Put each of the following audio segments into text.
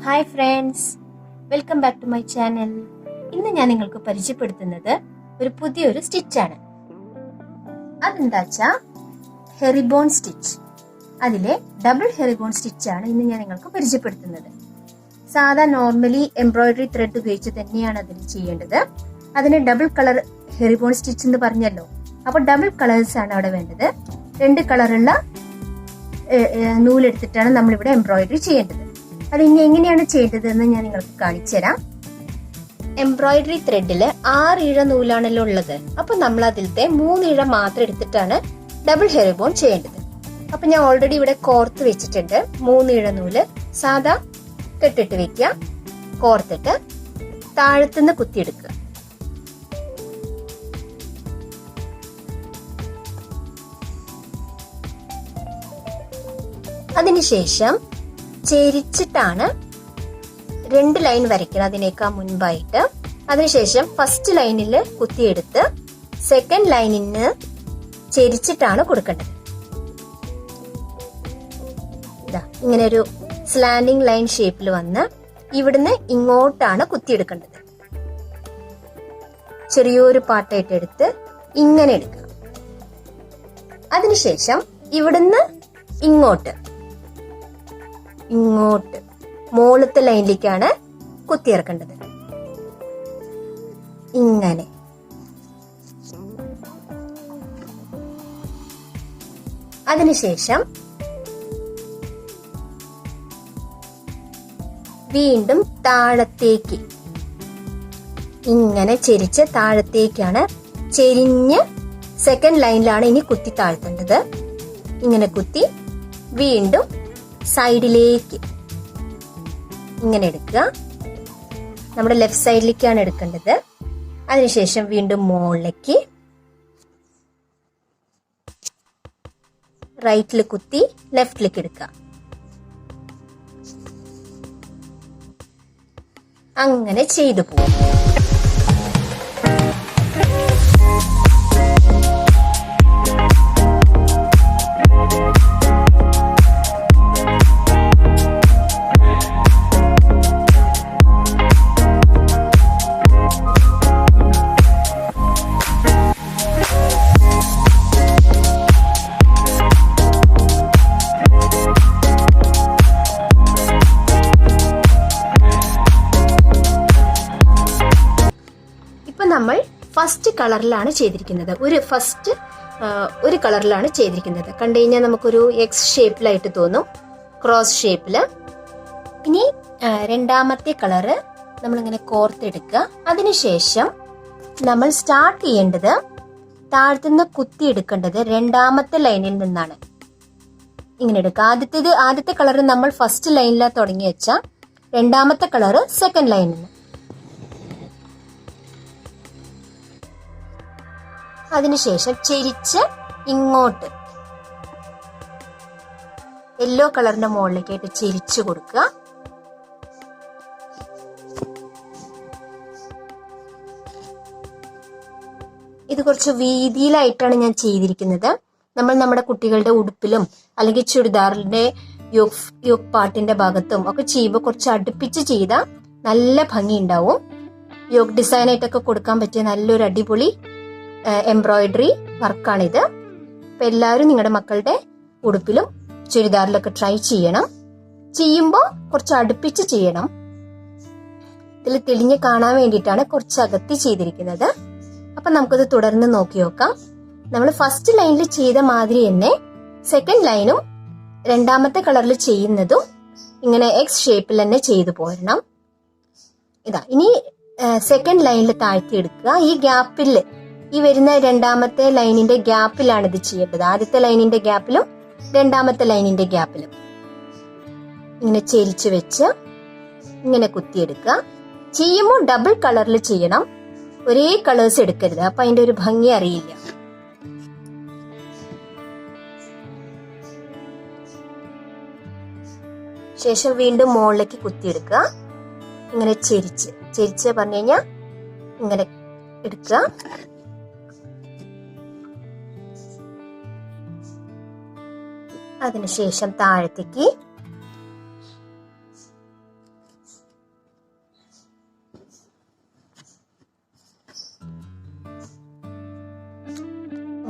Hi friends, welcome back to my channel. ഇന്ന് ഞാൻ നിങ്ങൾക്ക് പരിചയപ്പെടുത്തുന്നത് ഒരു പുതിയൊരു സ്റ്റിച്ചാണ്. അതെന്താച്ചാ ഹെറിബോൺ സ്റ്റിച്ച്. അതിലെ ഡബിൾ ഹെറിബോൺ സ്റ്റിച്ചാണ് ഇന്ന് ഞാൻ നിങ്ങൾക്ക് പരിചയപ്പെടുത്തുന്നത്. സാധാ നോർമലി എംബ്രോയിഡറി ത്രെഡ് ഉപയോഗിച്ച് തന്നെയാണ് അതിൽ ചെയ്യേണ്ടത്. അതിന് ഡബിൾ കളർ ഹെറിബോൺ സ്റ്റിച്ച് എന്ന് പറഞ്ഞല്ലോ. അപ്പോൾ ഡബിൾ കളേഴ്സ് ആണ് അവിടെ വേണ്ടത്. 2 കളറുള്ള നൂലെടുത്തിട്ടാണ് നമ്മളിവിടെ എംബ്രോയിഡറി ചെയ്യേണ്ടത്. അത് ഇനി എങ്ങനെയാണ് ചെയ്യേണ്ടത് എന്ന് ഞാൻ നിങ്ങൾക്ക് കാണിച്ചു തരാം. എംബ്രോയിഡറി ത്രെഡില് 6 ഇഴ നൂലാണല്ലോ ഉള്ളത്. അപ്പൊ നമ്മൾ അതിലത്തെ 3 ഇഴ മാത്രം എടുത്തിട്ടാണ് ഡബിൾ ഹെറിബോൺ ചെയ്യേണ്ടത്. അപ്പൊ ഞാൻ ഓൾറെഡി ഇവിടെ കോർത്ത് വെച്ചിട്ടുണ്ട്. 3 ഇഴ നൂല് സാധാ കെട്ടിട്ട് വെക്കുക. കോർത്തിട്ട് താഴത്തുനിന്ന് കുത്തിയെടുക്കുക. അതിനുശേഷം ചെരിച്ചിട്ടാണ് 2 ലൈൻ വരയ്ക്കണം അതിനേക്കാൾ മുൻപായിട്ട്. അതിനുശേഷം ഫസ്റ്റ് ലൈനിൽ കുത്തിയെടുത്ത് സെക്കൻഡ് ലൈനിന് ചെരിച്ചിട്ടാണ് കൊടുക്കേണ്ടത്. ഇങ്ങനെ ഒരു സ്ലാൻഡിങ് ലൈൻ ഷേപ്പിൽ വന്ന് ഇവിടുന്ന് ഇങ്ങോട്ടാണ് കുത്തിയെടുക്കേണ്ടത്. ചെറിയൊരു പാട്ടായിട്ട് എടുത്ത് ഇങ്ങനെ എടുക്കുക. അതിനുശേഷം ഇവിടുന്ന് ഇങ്ങോട്ട് മുകളിലത്തെ ലൈനിലേക്കാണ് കുത്തിയിറക്കേണ്ടത്. ഇങ്ങനെ അതിനുശേഷം വീണ്ടും താഴത്തേക്ക് ഇങ്ങനെ ചെരിച്ച് താഴത്തേക്കാണ്. ചെരിഞ്ഞ് സെക്കൻഡ് ലൈനിലാണ് ഇനി കുത്തി താഴ്ത്തേണ്ടത്. ഇങ്ങനെ കുത്തി വീണ്ടും സൈഡിലേക്ക് ഇങ്ങനെ എടുക്കുക. നമ്മുടെ ലെഫ്റ്റ് സൈഡിലേക്കാണ് എടുക്കേണ്ടത്. അതിനുശേഷം വീണ്ടും മുകളിലേക്ക് റൈറ്റിൽ കുത്തി ലെഫ്റ്റിലേക്ക് എടുക്കുക. അങ്ങനെ ചെയ്തു പോകും. നമ്മൾ ഫസ്റ്റ് കളറിലാണ് ചെയ്തിരിക്കുന്നത്. ഒരു കളറിലാണ് ചെയ്തിരിക്കുന്നത്. കണ്ടു കഴിഞ്ഞാൽ നമുക്കൊരു എക്സ് ഷേപ്പിലായിട്ട് തോന്നും, ക്രോസ് ഷേപ്പില്. ഇനി രണ്ടാമത്തെ കളറ് നമ്മളിങ്ങനെ കോർത്തെടുക്കുക. അതിനുശേഷം നമ്മൾ സ്റ്റാർട്ട് ചെയ്യേണ്ടത് താഴത്തുനിന്ന് കുത്തി എടുക്കേണ്ടത് രണ്ടാമത്തെ ലൈനിൽ നിന്നാണ്. ഇങ്ങനെ എടുക്കുക. ആദ്യത്തെ കളറ് നമ്മൾ ഫസ്റ്റ് ലൈനിലാണ് തുടങ്ങി വെച്ച, രണ്ടാമത്തെ കളറ് സെക്കൻഡ് ലൈനിൽ നിന്ന്. അതിനുശേഷം ചെരിച്ച് ഇങ്ങോട്ട് യെല്ലോ കളറിന്റെ മുകളിലേക്കായിട്ട് ചെരിച്ചു കൊടുക്കുക. ഇത് കുറച്ച് വീതിയിലായിട്ടാണ് ഞാൻ ചെയ്തിരിക്കുന്നത്. നമ്മൾ നമ്മുടെ കുട്ടികളുടെ ഉടുപ്പിലും അല്ലെങ്കിൽ ചുരിദാറിന്റെ യോക്ക് പാട്ടിന്റെ ഭാഗത്തും ഒക്കെ ചെയ്യുമ്പോൾ കുറച്ച് അടുപ്പിച്ച് ചെയ്താൽ നല്ല ഭംഗി ഉണ്ടാവും. യോക്ക് ഡിസൈൻ ആയിട്ടൊക്കെ കൊടുക്കാൻ പറ്റിയ നല്ലൊരു അടിപൊളി എംബ്രോയിഡറി വർക്കാണിത്. അപ്പൊ എല്ലാവരും നിങ്ങളുടെ മക്കളുടെ ഉടുപ്പിലും ചുരിദാറിലൊക്കെ ട്രൈ ചെയ്യണം. ചെയ്യുമ്പോൾ കുറച്ച് അടുപ്പിച്ച് ചെയ്യണം. ഇതിൽ തെളിഞ്ഞ് കാണാൻ വേണ്ടിയിട്ടാണ് കുറച്ച് അകത്തി ചെയ്തിരിക്കുന്നത്. അപ്പൊ നമുക്കത് തുടർന്ന് നോക്കി നോക്കാം. നമ്മൾ ഫസ്റ്റ് ലൈനിൽ ചെയ്ത മാതിരി തന്നെ സെക്കൻഡ് ലൈനും രണ്ടാമത്തെ കളറിൽ ചെയ്യുന്നതും ഇങ്ങനെ എക്സ് ഷേപ്പിൽ തന്നെ ചെയ്തു പോരണം. ഇനി സെക്കൻഡ് ലൈനിൽ താഴ്ത്തി എടുക്കുക. ഈ ഗ്യാപ്പിൽ ഈ വരുന്ന രണ്ടാമത്തെ ലൈനിന്റെ ഗ്യാപ്പിലാണ് ഇത് ചെയ്യേണ്ടത്. ആദ്യത്തെ ലൈനിന്റെ ഗ്യാപ്പിലും രണ്ടാമത്തെ ലൈനിന്റെ ഗ്യാപ്പിലും ഇങ്ങനെ ചെരിച്ച് വെച്ച് ഇങ്ങനെ കുത്തിയെടുക്കുക. ചെയ്യുമ്പോൾ ഡബിൾ കളറിൽ ചെയ്യണം. ഒരേ കളേഴ്സ് എടുക്കരുത്, അപ്പൊ അതിന്റെ ഒരു ഭംഗി അറിയില്ല. ശേഷം വീണ്ടും മുകളിലേക്ക് കുത്തിയെടുക്കുക. ഇങ്ങനെ ചെരിച്ച് പറഞ്ഞു കഴിഞ്ഞാൽ ഇങ്ങനെ എടുക്കുക. അതിനുശേഷം താഴത്തേക്ക്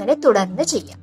അങ്ങനെ തുടർന്ന് ചെയ്യാം.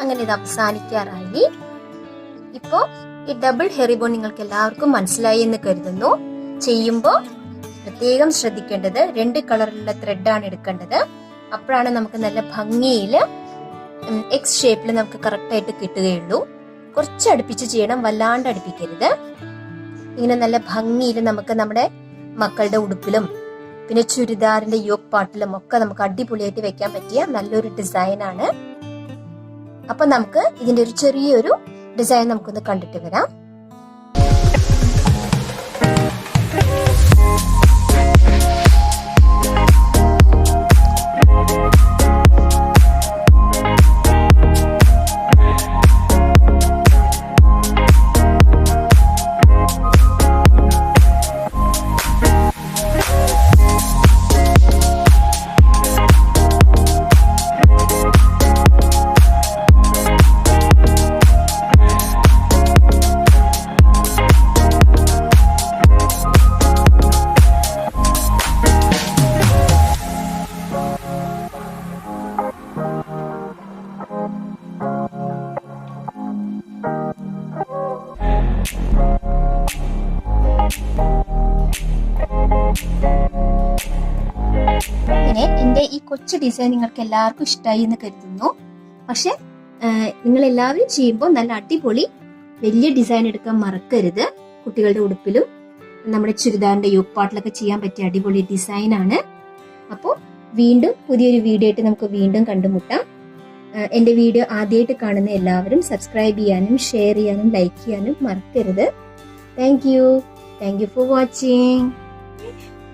അങ്ങനെ ഇത് അവസാനിക്കാറായി. ഇപ്പോ ഈ ഡബിൾ ഹെറിബോൺ നിങ്ങൾക്ക് എല്ലാവർക്കും മനസ്സിലായി എന്ന് കരുതുന്നു. ചെയ്യുമ്പോൾ പ്രത്യേകം ശ്രദ്ധിക്കേണ്ടത് 2 കളറിലുള്ള ത്രെഡാണ് എടുക്കേണ്ടത്. അപ്പോഴാണ് നമുക്ക് നല്ല ഭംഗിയിൽ എക്സ് ഷേപ്പിൽ നമുക്ക് കറക്റ്റ് ആയിട്ട് കിട്ടുകയുള്ളൂ. കുറച്ച് അടുപ്പിച്ച് ചെയ്യണം, വല്ലാണ്ട് അടുപ്പിക്കരുത്. ഇങ്ങനെ നല്ല ഭംഗിയിൽ നമുക്ക് നമ്മുടെ മക്കളുടെ ഉടുപ്പിലും പിന്നെ ചുരിദാറിന്റെ യോക്ക് പാർട്ടിലും ഒക്കെ നമുക്ക് അടിപൊളിയായിട്ട് വെക്കാൻ പറ്റിയ നല്ലൊരു ഡിസൈനാണ്. അപ്പൊ നമുക്ക് ഇതിന്റെ ഒരു ചെറിയൊരു ഡിസൈൻ നമുക്കൊന്ന് കണ്ടിട്ട് വരാം. ഇങ്ങനെ എന്റെ ഈ കൊച്ചു ഡിസൈൻ നിങ്ങൾക്ക് എല്ലാവർക്കും ഇഷ്ടമായി എന്ന് കരുതുന്നു. പക്ഷെ നിങ്ങൾ എല്ലാവരും ചെയ്യുമ്പോൾ നല്ല അടിപൊളി വലിയ ഡിസൈൻ എടുക്കാൻ മറക്കരുത്. കുട്ടികളുടെ ഉടുപ്പിലും നമ്മുടെ ചുരിദാറിന്റെ യോക്ക് പാർട്ടിലൊക്കെ ചെയ്യാൻ പറ്റിയ അടിപൊളി ഡിസൈൻ ആണ്. അപ്പോൾ വീണ്ടും പുതിയൊരു വീഡിയോ ആയിട്ട് നമുക്ക് വീണ്ടും കണ്ടുമുട്ടാം. എന്റെ വീഡിയോ ആദ്യമായിട്ട് കാണുന്ന എല്ലാവരും സബ്സ്ക്രൈബ് ചെയ്യാനും ഷെയർ ചെയ്യാനും ലൈക്ക് ചെയ്യാനും മറക്കരുത്. Thank you for watching.